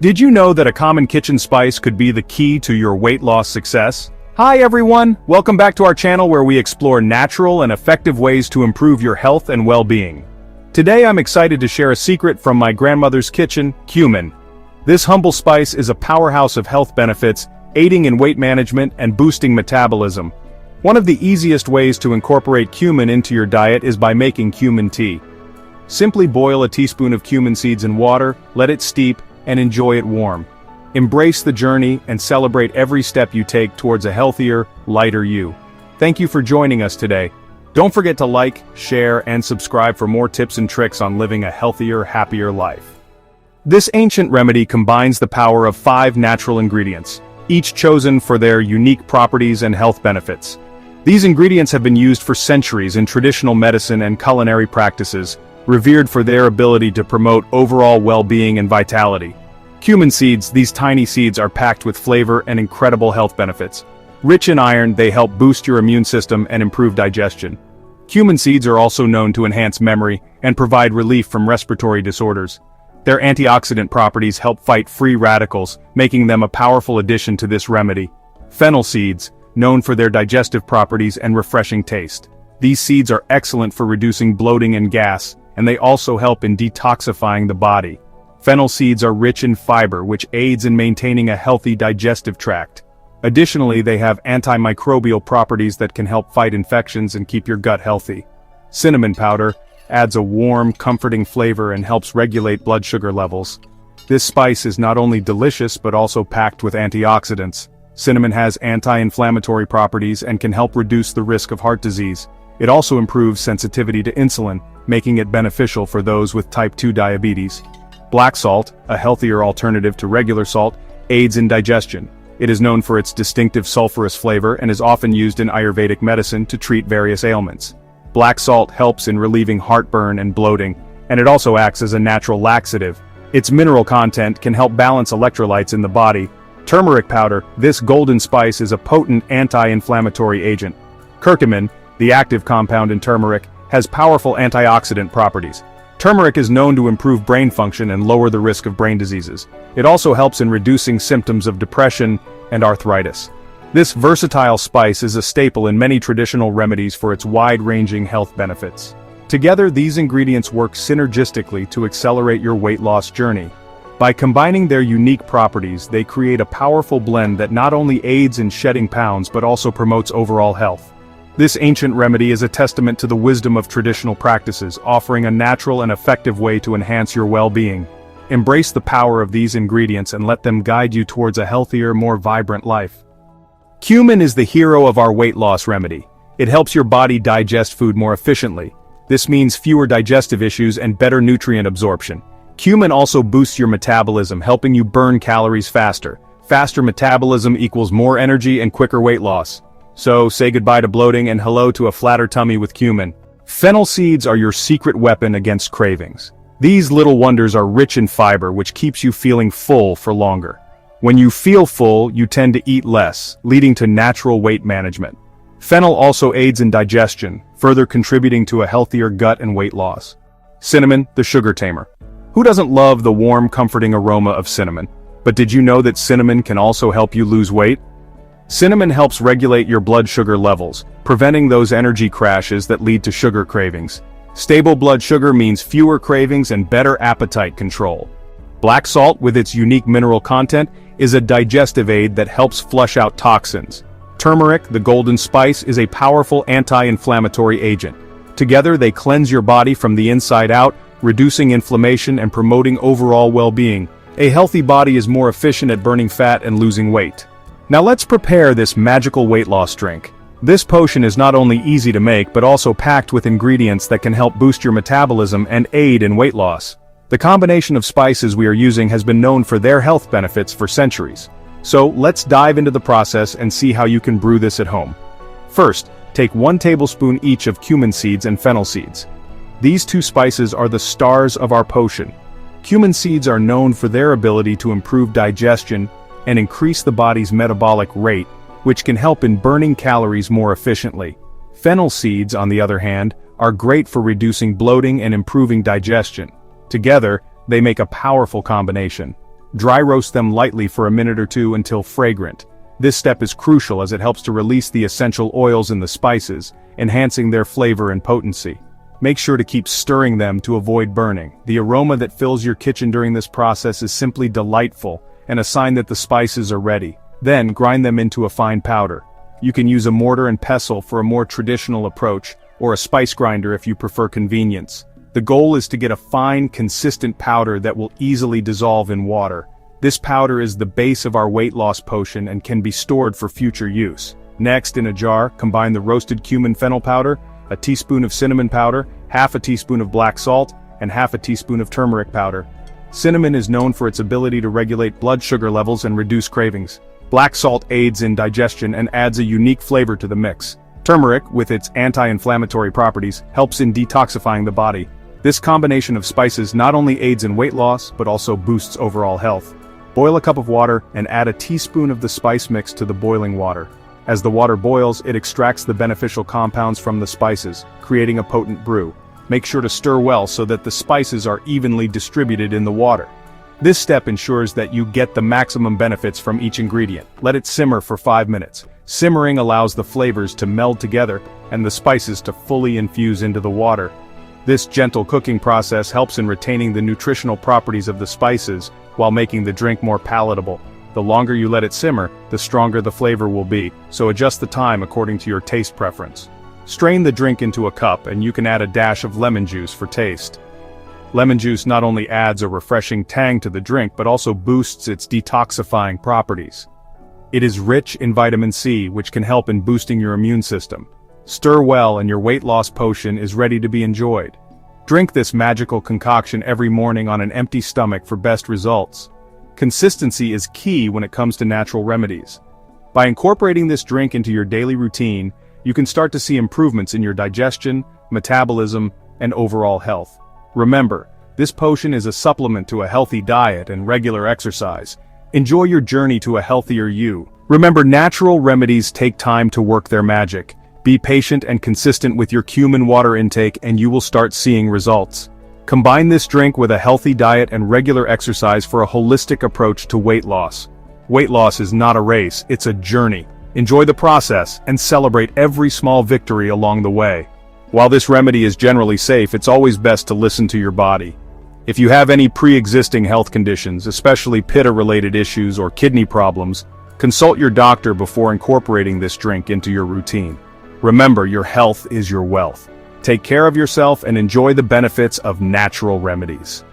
Did you know that a common kitchen spice could be the key to your weight loss success? Hi everyone, welcome back to our channel where we explore natural and effective ways to improve your health and well-being. Today I'm excited to share a secret from my grandmother's kitchen, cumin. This humble spice is a powerhouse of health benefits, aiding in weight management and boosting metabolism. One of the easiest ways to incorporate cumin into your diet is by making cumin tea. Simply boil a teaspoon of cumin seeds in water, let it steep, and enjoy it warm. Embrace the journey and celebrate every step you take towards a healthier, lighter you. Thank you for joining us today. Don't forget to like, share, and subscribe for more tips and tricks on living a healthier, happier life. This ancient remedy combines the power of 5 natural ingredients, each chosen for their unique properties and health benefits. These ingredients have been used for centuries in traditional medicine and culinary practices, revered for their ability to promote overall well-being and vitality. Cumin seeds, these tiny seeds are packed with flavor and incredible health benefits. Rich in iron, they help boost your immune system and improve digestion. Cumin seeds are also known to enhance memory and provide relief from respiratory disorders. Their antioxidant properties help fight free radicals, making them a powerful addition to this remedy. Fennel seeds, known for their digestive properties and refreshing taste. These seeds are excellent for reducing bloating and gas, and they also help in detoxifying the body. Fennel seeds are rich in fiber, which aids in maintaining a healthy digestive tract. Additionally, they have antimicrobial properties that can help fight infections and keep your gut healthy. Cinnamon powder adds a warm, comforting flavor and helps regulate blood sugar levels. This spice is not only delicious but also packed with antioxidants. Cinnamon has anti-inflammatory properties and can help reduce the risk of heart disease. It also improves sensitivity to insulin, making it beneficial for those with type 2 diabetes. Black salt, a healthier alternative to regular salt, aids in digestion. It is known for its distinctive sulfurous flavor and is often used in Ayurvedic medicine to treat various ailments. Black salt helps in relieving heartburn and bloating, and it also acts as a natural laxative. Its mineral content can help balance electrolytes in the body. Turmeric powder, this golden spice is a potent anti-inflammatory agent. Curcumin, the active compound in turmeric, has powerful antioxidant properties. Turmeric is known to improve brain function and lower the risk of brain diseases. It also helps in reducing symptoms of depression and arthritis. This versatile spice is a staple in many traditional remedies for its wide-ranging health benefits. Together, these ingredients work synergistically to accelerate your weight loss journey. By combining their unique properties, they create a powerful blend that not only aids in shedding pounds but also promotes overall health. This ancient remedy is a testament to the wisdom of traditional practices, offering a natural and effective way to enhance your well-being. Embrace the power of these ingredients and let them guide you towards a healthier, more vibrant life. Cumin is the hero of our weight loss remedy. It helps your body digest food more efficiently. This means fewer digestive issues and better nutrient absorption. Cumin also boosts your metabolism, helping you burn calories faster. Faster metabolism equals more energy and quicker weight loss. So, say goodbye to bloating and hello to a flatter tummy with cumin. Fennel seeds are your secret weapon against cravings. These little wonders are rich in fiber, which keeps you feeling full for longer. When you feel full, you tend to eat less, leading to natural weight management. Fennel also aids in digestion, further contributing to a healthier gut and weight loss. Cinnamon, the sugar tamer. Who doesn't love the warm, comforting aroma of cinnamon? But did you know that cinnamon can also help you lose weight? Cinnamon helps regulate your blood sugar levels, preventing those energy crashes that lead to sugar cravings. Stable blood sugar means fewer cravings and better appetite control. Black salt, with its unique mineral content, is a digestive aid that helps flush out toxins. Turmeric, the golden spice, is a powerful anti-inflammatory agent. Together, they cleanse your body from the inside out, reducing inflammation and promoting overall well-being. A healthy body is more efficient at burning fat and losing weight. Now let's prepare this magical weight loss drink. This potion is not only easy to make but also packed with ingredients that can help boost your metabolism and aid in weight loss. The combination of spices we are using has been known for their health benefits for centuries. So let's dive into the process and see how you can brew this at home. First, take 1 tablespoon each of cumin seeds and fennel seeds. These 2 spices are the stars of our potion. Cumin seeds are known for their ability to improve digestion and increase the body's metabolic rate, which can help in burning calories more efficiently. Fennel seeds, on the other hand, are great for reducing bloating and improving digestion. Together, they make a powerful combination. Dry roast them lightly for a minute or two until fragrant. This step is crucial as it helps to release the essential oils in the spices, enhancing their flavor and potency. Make sure to keep stirring them to avoid burning. The aroma that fills your kitchen during this process is simply delightful, and a sign that the spices are ready. Then, grind them into a fine powder. You can use a mortar and pestle for a more traditional approach, or a spice grinder if you prefer convenience. The goal is to get a fine, consistent powder that will easily dissolve in water. This powder is the base of our weight loss potion and can be stored for future use. Next, in a jar, combine the roasted cumin fennel powder, a teaspoon of cinnamon powder, half a teaspoon of black salt, and half a teaspoon of turmeric powder. Cinnamon is known for its ability to regulate blood sugar levels and reduce cravings. Black salt aids in digestion and adds a unique flavor to the mix. Turmeric, with its anti-inflammatory properties, helps in detoxifying the body. This combination of spices not only aids in weight loss, but also boosts overall health. Boil a cup of water and add a teaspoon of the spice mix to the boiling water. As the water boils, it extracts the beneficial compounds from the spices, creating a potent brew. Make sure to stir well so that the spices are evenly distributed in the water. This step ensures that you get the maximum benefits from each ingredient. Let it simmer for 5 minutes. Simmering allows the flavors to meld together and the spices to fully infuse into the water. This gentle cooking process helps in retaining the nutritional properties of the spices while making the drink more palatable. The longer you let it simmer, the stronger the flavor will be, so adjust the time according to your taste preference. Strain the drink into a cup and you can add a dash of lemon juice for taste. Lemon juice not only adds a refreshing tang to the drink but also boosts its detoxifying properties. It is rich in vitamin C, which can help in boosting your immune system. Stir well and your weight loss potion is ready to be enjoyed. Drink this magical concoction every morning on an empty stomach for best results. Consistency is key when it comes to natural remedies. By incorporating this drink into your daily routine, you can start to see improvements in your digestion, metabolism, and overall health. Remember, this potion is a supplement to a healthy diet and regular exercise. Enjoy your journey to a healthier you. Remember, natural remedies take time to work their magic. Be patient and consistent with your cumin water intake and you will start seeing results. Combine this drink with a healthy diet and regular exercise for a holistic approach to weight loss. Weight loss is not a race, it's a journey. Enjoy the process and celebrate every small victory along the way. While this remedy is generally safe, it's always best to listen to your body. If you have any pre-existing health conditions, especially pitta-related issues or kidney problems, consult your doctor before incorporating this drink into your routine. Remember, your health is your wealth. Take care of yourself and enjoy the benefits of natural remedies.